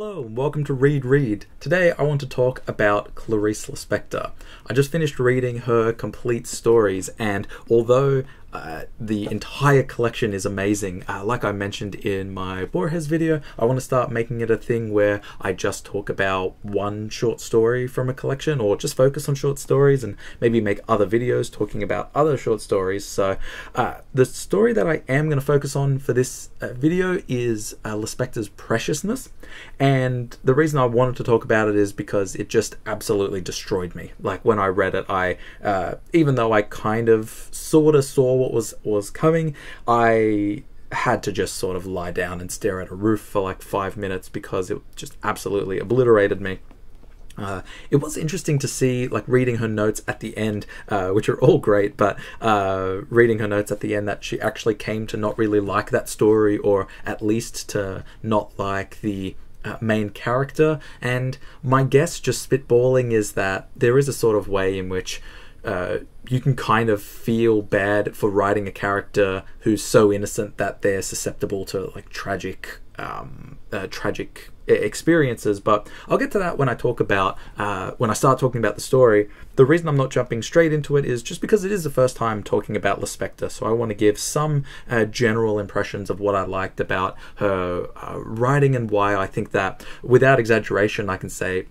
Hello and welcome to Read. Today I want to talk about Clarice Lispector. I just finished reading her complete stories, and although the entire collection is amazing, like I mentioned in my Borges video, I want to start making it a thing where I just talk about one short story from a collection, or just focus on short stories and maybe make other videos talking about other short stories. So the story that I am going to focus on for this video is Lispector's Preciousness. And the reason I wanted to talk about it is because it just absolutely destroyed me. Like, when I read it, I even though I kind of sort of saw what was coming, I had to just sort of lie down and stare at a roof for like 5 minutes because it just absolutely obliterated me. It was interesting to see, like, reading her notes at the end, which are all great, but reading her notes at the end, that she actually came to not really like that story, or at least to not like the main character. And my guess, just spitballing, is that there is a sort of way in which you can kind of feel bad for writing a character who's so innocent that they're susceptible to like tragic experiences. But I'll get to that when I talk about when I start talking about the story. The reason I'm not jumping straight into it is just because it is the first time talking about Lispector, so I want to give some general impressions of what I liked about her writing, and why I think that, without exaggeration, I can say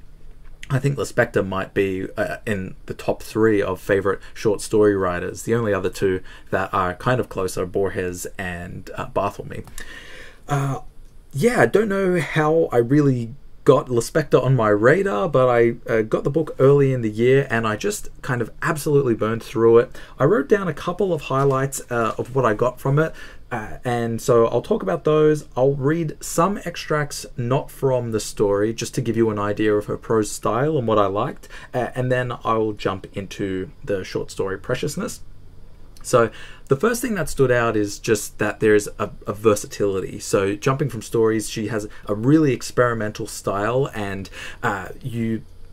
I think Lispector might be in the top 3 of favorite short story writers. The only other two that are kind of close are Borges and Barthelme. Yeah, I don't know how I really got Lispector on my radar, but I got the book early in the year and I just kind of absolutely burned through it. I wrote down a couple of highlights of what I got from it, and so I'll talk about those. I'll read some extracts not from the story, just to give you an idea of her prose style and what I liked, and then I'll jump into the short story Preciousness. So the first thing that stood out is just that there's a versatility. So jumping from stories, she has a really experimental style, and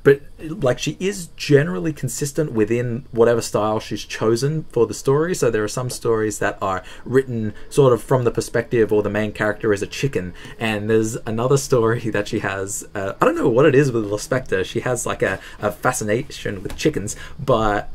but like, she is generally consistent within whatever style she's chosen for the story. So there are some stories that are written sort of from the perspective, or the main character is a chicken, and there's another story that she has, I don't know what it is with Lispector, she has like a fascination with chickens, but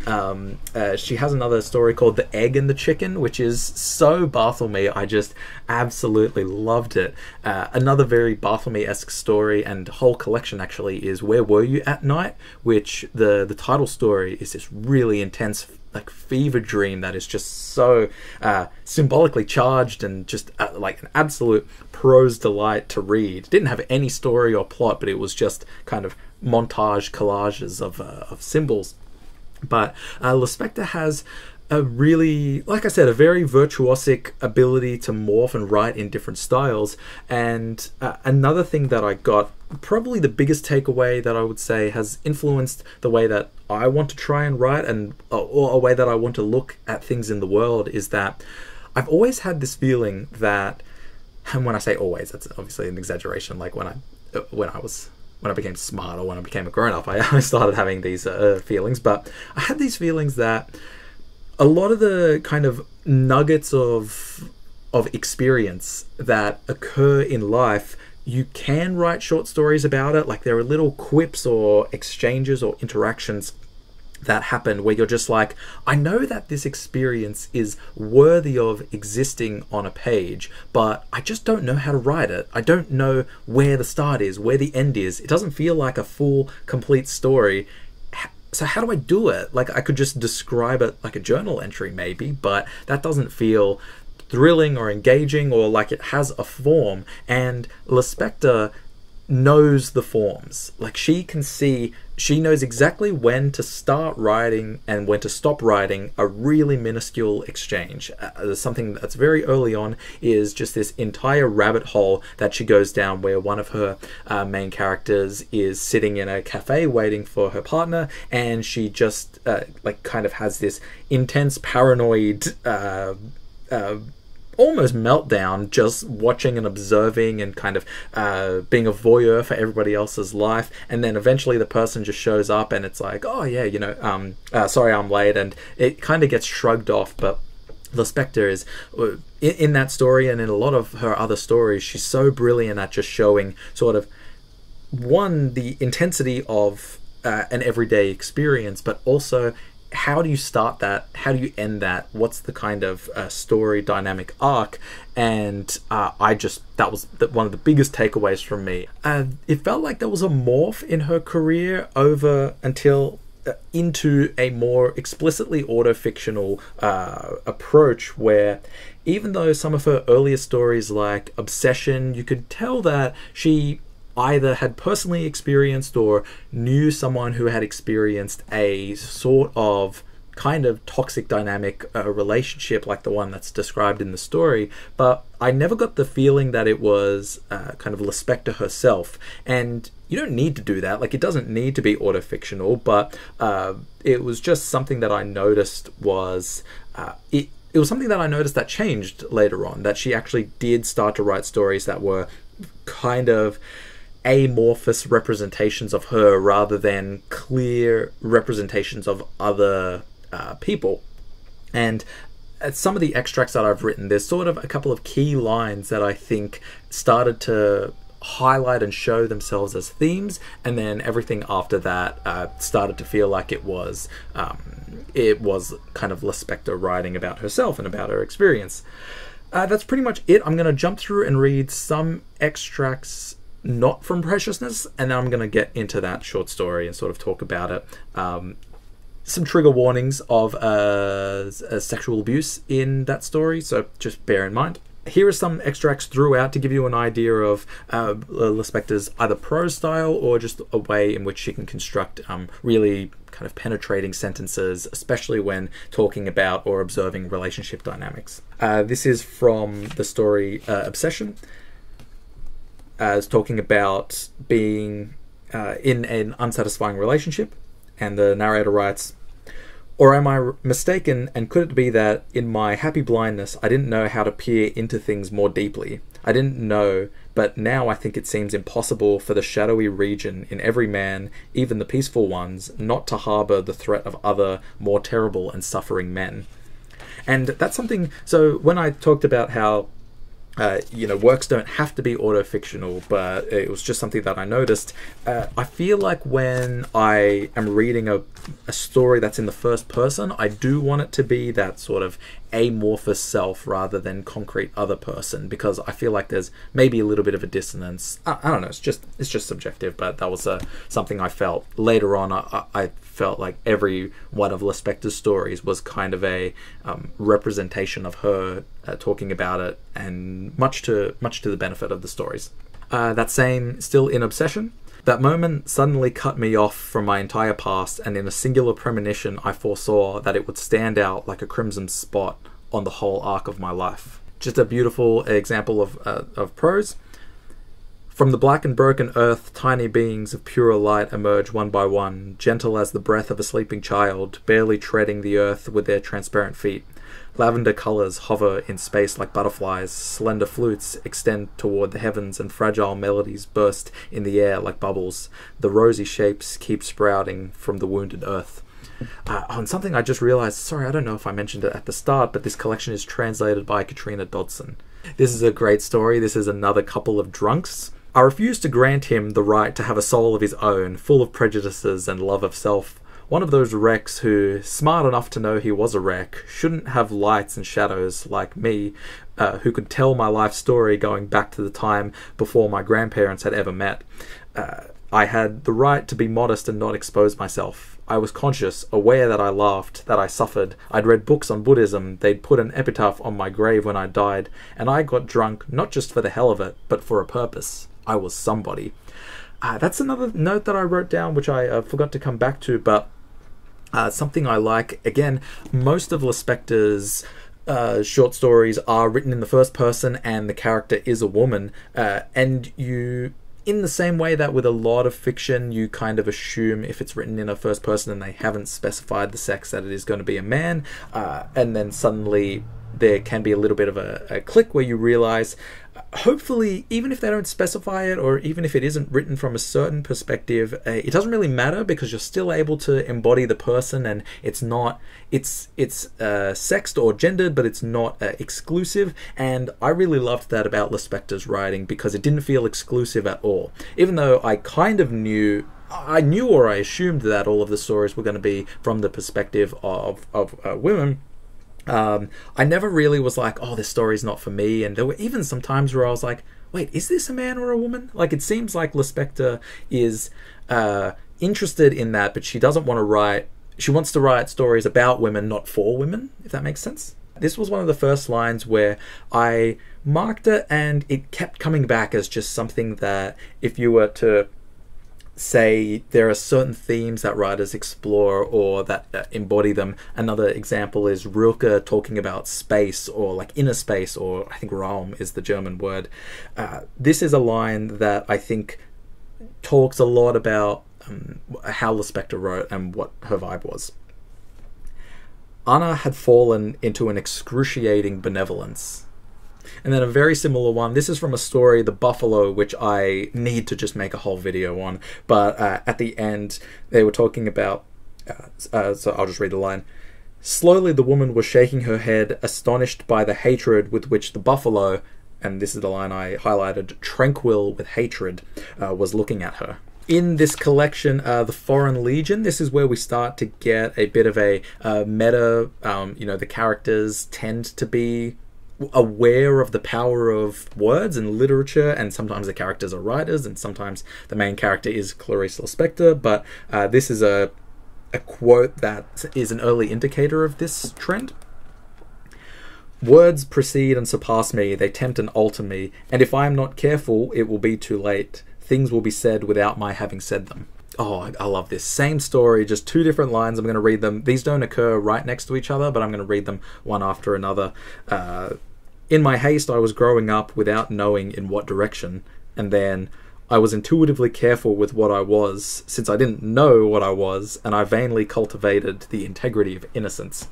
she has another story called The Egg and the Chicken, which is so Barthelme. I just absolutely loved it. Another very Barthelme-esque story, and whole collection actually, is Where Were You at Night, which the title story is this really intense like fever dream that is just so symbolically charged, and just like an absolute prose delight to read. Didn't have any story or plot, but it was just kind of montage collages of symbols. But Lispector has a really, like I said, a very virtuosic ability to morph and write in different styles. And another thing that I got, probably the biggest takeaway that I would say has influenced the way that I want to try and write, and or a way that I want to look at things in the world, is that I've always had this feeling that, and when I say always, that's obviously an exaggeration, like when I became smart, or when I became a grown-up, I started having these feelings. But I had these feelings that a lot of the kind of nuggets of experience that occur in life, you can write short stories about it. Like, there are little quips or exchanges or interactions that happen where you're just like, I know that this experience is worthy of existing on a page, but I just don't know how to write it. I don't know where the start is, where the end is. It doesn't feel like a full, complete story. So how do I do it? Like, I could just describe it like a journal entry maybe, but that doesn't feel thrilling or engaging, or like it has a form. And Lispector knows the forms. Like, she knows exactly when to start writing and when to stop writing a really minuscule exchange. Something that's very early on is just this entire rabbit hole that she goes down, where one of her main characters is sitting in a cafe waiting for her partner, and she just like kind of has this intense paranoid almost meltdown, just watching and observing and kind of being a voyeur for everybody else's life. And then eventually the person just shows up and it's like, oh yeah, you know, sorry I'm late, and it kind of gets shrugged off. But Lispector is, in that story and in a lot of her other stories, she's so brilliant at just showing sort of one, the intensity of an everyday experience, but also how do you start that? How do you end that? What's the kind of story dynamic arc? And that was one of the biggest takeaways from me. It felt like there was a morph in her career over until into a more explicitly autofictional approach, where even though some of her earlier stories like Obsession, you could tell that she either had personally experienced or knew someone who had experienced a sort of kind of toxic dynamic relationship like the one that's described in the story, but I never got the feeling that it was kind of Lispector herself. And you don't need to do that, like it doesn't need to be autofictional, but it was just something that I noticed was it was something that I noticed that changed later on, that she actually did start to write stories that were kind of amorphous representations of her rather than clear representations of other people. And at some of the extracts that I've written, there's sort of a couple of key lines that I think started to highlight and show themselves as themes, and then everything after that started to feel like it was kind of Lispector writing about herself and about her experience. That's pretty much it. I'm going to jump through and read some extracts not from Preciousness, and then I'm going to get into that short story and sort of talk about it. Some trigger warnings of sexual abuse in that story, so just bear in mind. Here are some extracts throughout to give you an idea of Lispector's either prose style or just a way in which she can construct really kind of penetrating sentences, especially when talking about or observing relationship dynamics. This is from the story Obsession. As talking about being in an unsatisfying relationship, and the narrator writes, "Or am I mistaken, and could it be that in my happy blindness I didn't know how to peer into things more deeply? I didn't know, but now I think it seems impossible for the shadowy region in every man, even the peaceful ones, not to harbour the threat of other, more terrible and suffering men." And that's something, so when I talked about how works don't have to be autofictional, but it was just something that I noticed. I feel like when I am reading a story that's in the first person, I do want it to be that sort of amorphous self rather than concrete other person, because I feel like there's maybe a little bit of a dissonance. I don't know, it's just subjective, but that was something I felt. Later on, I felt like every one of Lispector's stories was kind of a representation of her talking about it, and much to the benefit of the stories. That same, still in Obsession. "That moment suddenly cut me off from my entire past, and in a singular premonition I foresaw that it would stand out like a crimson spot on the whole arc of my life." Just a beautiful example of prose. "From the black and broken earth, tiny beings of purer light emerge one by one, gentle as the breath of a sleeping child, barely treading the earth with their transparent feet. Lavender colours hover in space like butterflies, slender flutes extend toward the heavens, and fragile melodies burst in the air like bubbles. The rosy shapes keep sprouting from the wounded earth." On something I just realised, sorry, I don't know if I mentioned it at the start, but this collection is translated by Katrina Dodson. This is a great story. This is another couple of drunks. "I refuse to grant him the right to have a soul of his own, full of prejudices and love of self. One of those wrecks who, smart enough to know he was a wreck, shouldn't have lights and shadows like me, who could tell my life story going back to the time before my grandparents had ever met. I had the right to be modest and not expose myself. I was conscious, aware that I laughed, that I suffered. I'd read books on Buddhism, they'd put an epitaph on my grave when I died, and I got drunk not just for the hell of it, but for a purpose. I was somebody." That's another note that I wrote down, which I forgot to come back to, but something I like. Again, most of Lispector's short stories are written in the first person, and the character is a woman, and you, in the same way that with a lot of fiction, you kind of assume if it's written in a first person and they haven't specified the sex that it is going to be a man, and then suddenly there can be a little bit of a click where you realize, hopefully, even if they don't specify it, or even if it isn't written from a certain perspective, it doesn't really matter, because you're still able to embody the person, and it's sexed or gendered, but it's not exclusive. And I really loved that about Lispector's writing, because it didn't feel exclusive at all, even though I kind of knew or I assumed that all of the stories were going to be from the perspective of women. I never really was like, oh, this story's not for me. And there were even some times where I was like, wait, is this a man or a woman? Like, it seems like Lispector is interested in that, but she doesn't want to write, she wants to write stories about women, not for women, if that makes sense. This was one of the first lines where I marked it, and it kept coming back as just something that, if you were to say there are certain themes that writers explore or that embody them. Another example is Rilke talking about space, or like inner space, or I think Raum is the German word. This is a line that I think talks a lot about how Lispector wrote and what her vibe was. Anna had fallen into an excruciating benevolence. And then a very similar one, this is from a story, The Buffalo, which I need to just make a whole video on. But at the end, they were talking about, so I'll just read the line. Slowly the woman was shaking her head, astonished by the hatred with which the buffalo, and this is the line I highlighted, tranquil with hatred, was looking at her. In this collection, The Foreign Legion, this is where we start to get a bit of a meta, the characters tend to be aware of the power of words and literature, and sometimes the characters are writers, and sometimes the main character is Clarice Lispector, but this is a quote that is an early indicator of this trend. Words precede and surpass me, they tempt and alter me, and if I am not careful, it will be too late. Things will be said without my having said them. Oh, I love this. Same story, just two different lines. I'm going to read them. These don't occur right next to each other, but I'm going to read them one after another. In my haste, I was growing up without knowing in what direction, and then I was intuitively careful with what I was, since I didn't know what I was, and I vainly cultivated the integrity of innocence.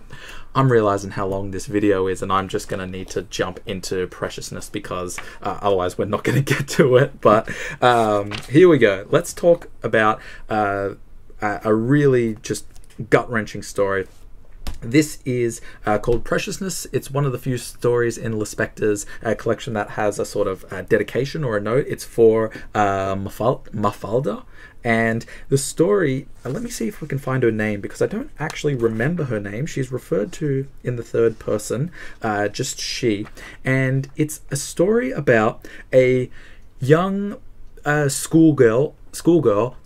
I'm realizing how long this video is, and I'm just going to need to jump into Preciousness, because otherwise we're not going to get to it. But here we go. Let's talk about a really just gut-wrenching story. This is called Preciousness. It's one of the few stories in Lispector's collection that has a sort of dedication or a note. It's for Mafalda. And the story, let me see if we can find her name, because I don't actually remember her name. She's referred to in the third person, just she. And it's a story about a young schoolgirl,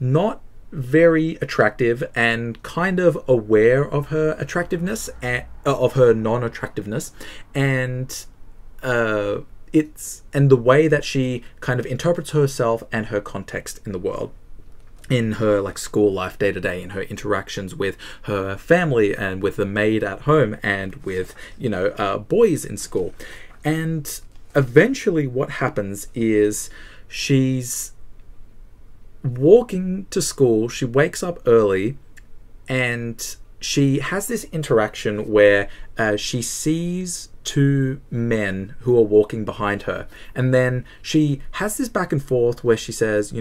not very attractive and kind of aware of her attractiveness and of her non-attractiveness, and the way that she kind of interprets herself and her context in the world, in her like school life day to day, in her interactions with her family and with the maid at home and with boys in school. And eventually what happens is she's walking to school, she wakes up early, and she has this interaction where she sees two men who are walking behind her, and then she has this back and forth where she says,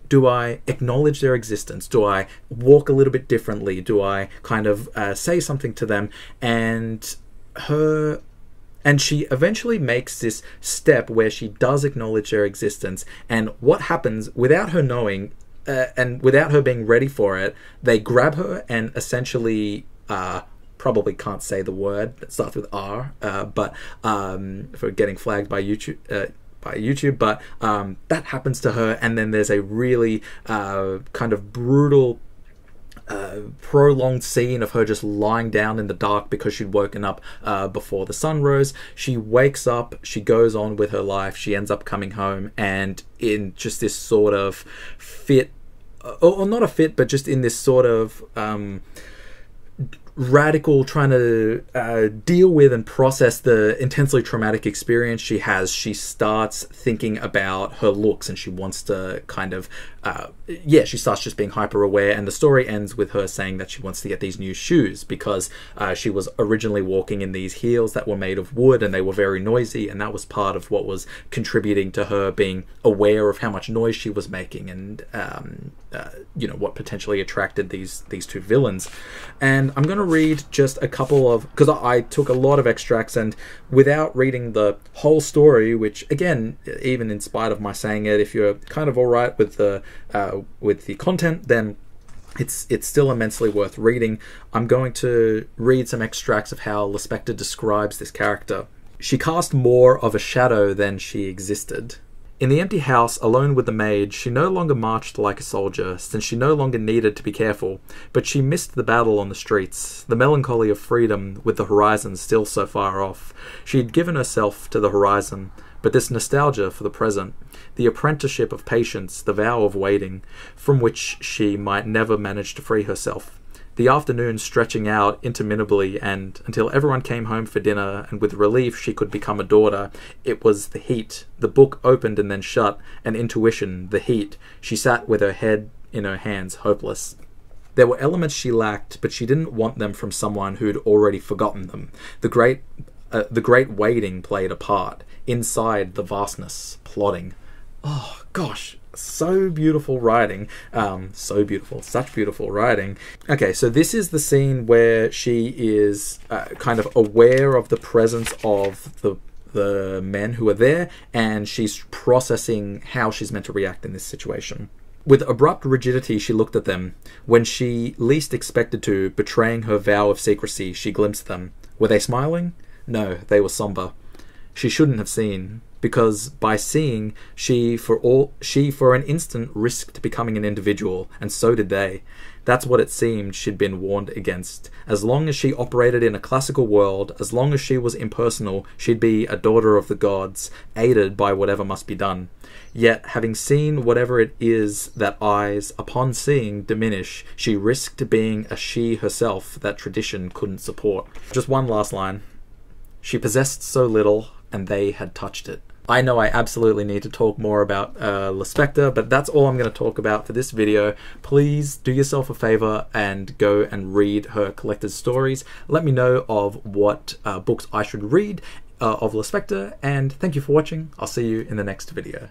do I acknowledge their existence? Do I walk a little bit differently? Do I kind of say something to them? And she eventually makes this step where she does acknowledge their existence, and what happens, without her knowing and without her being ready for it, they grab her and essentially probably can't say the word that starts with R, but for getting flagged by YouTube, but that happens to her, and then there's a really kind of brutal prolonged scene of her just lying down in the dark because she'd woken up before the sun rose. She wakes up, she goes on with her life, she ends up coming home, and in just this sort of fit, or not a fit, but just in this sort of radical trying to deal with and process the intensely traumatic experience she has, she starts thinking about her looks, and she wants to kind of yeah, she starts just being hyper aware, and the story ends with her saying that she wants to get these new shoes because she was originally walking in these heels that were made of wood and they were very noisy, and that was part of what was contributing to her being aware of how much noise she was making, and you know, what potentially attracted these two villains. And I'm going to read just a couple of, because I took a lot of extracts, and without reading the whole story, which again, even in spite of my saying it, if you're kind of alright with the content, then it's still immensely worth reading. I'm going to read some extracts of how Lispector describes this character. She cast more of a shadow than she existed. In the empty house, alone with the maid, she no longer marched like a soldier, since she no longer needed to be careful, but she missed the battle on the streets, the melancholy of freedom with the horizon still so far off. She had given herself to the horizon, but this nostalgia for the present, the apprenticeship of patience, the vow of waiting, from which she might never manage to free herself. The afternoon stretching out interminably, and until everyone came home for dinner, and with relief she could become a daughter. It was the heat. The book opened and then shut, and intuition, the heat. She sat with her head in her hands, hopeless. There were elements she lacked, but she didn't want them from someone who'd already forgotten them. The great waiting played a part. Inside the vastness, plodding. Oh, gosh. So beautiful writing. So beautiful. Such beautiful writing. Okay, so this is the scene where she is kind of aware of the presence of the men who are there, and she's processing how she's meant to react in this situation. With abrupt rigidity, she looked at them. When she least expected to, betraying her vow of secrecy, she glimpsed them. Were they smiling? No, they were somber. She shouldn't have seen, because by seeing, she for an instant risked becoming an individual, and so did they. That's what it seemed she'd been warned against. As long as she operated in a classical world, as long as she was impersonal, she'd be a daughter of the gods, aided by whatever must be done. Yet, having seen whatever it is that eyes, upon seeing, diminish, she risked being a she herself that tradition couldn't support. Just one last line. She possessed so little, and they had touched it. I know I absolutely need to talk more about Lispector, but that's all I'm going to talk about for this video. Please do yourself a favor and go and read her collected stories. Let me know of what books I should read of Lispector, and thank you for watching. I'll see you in the next video.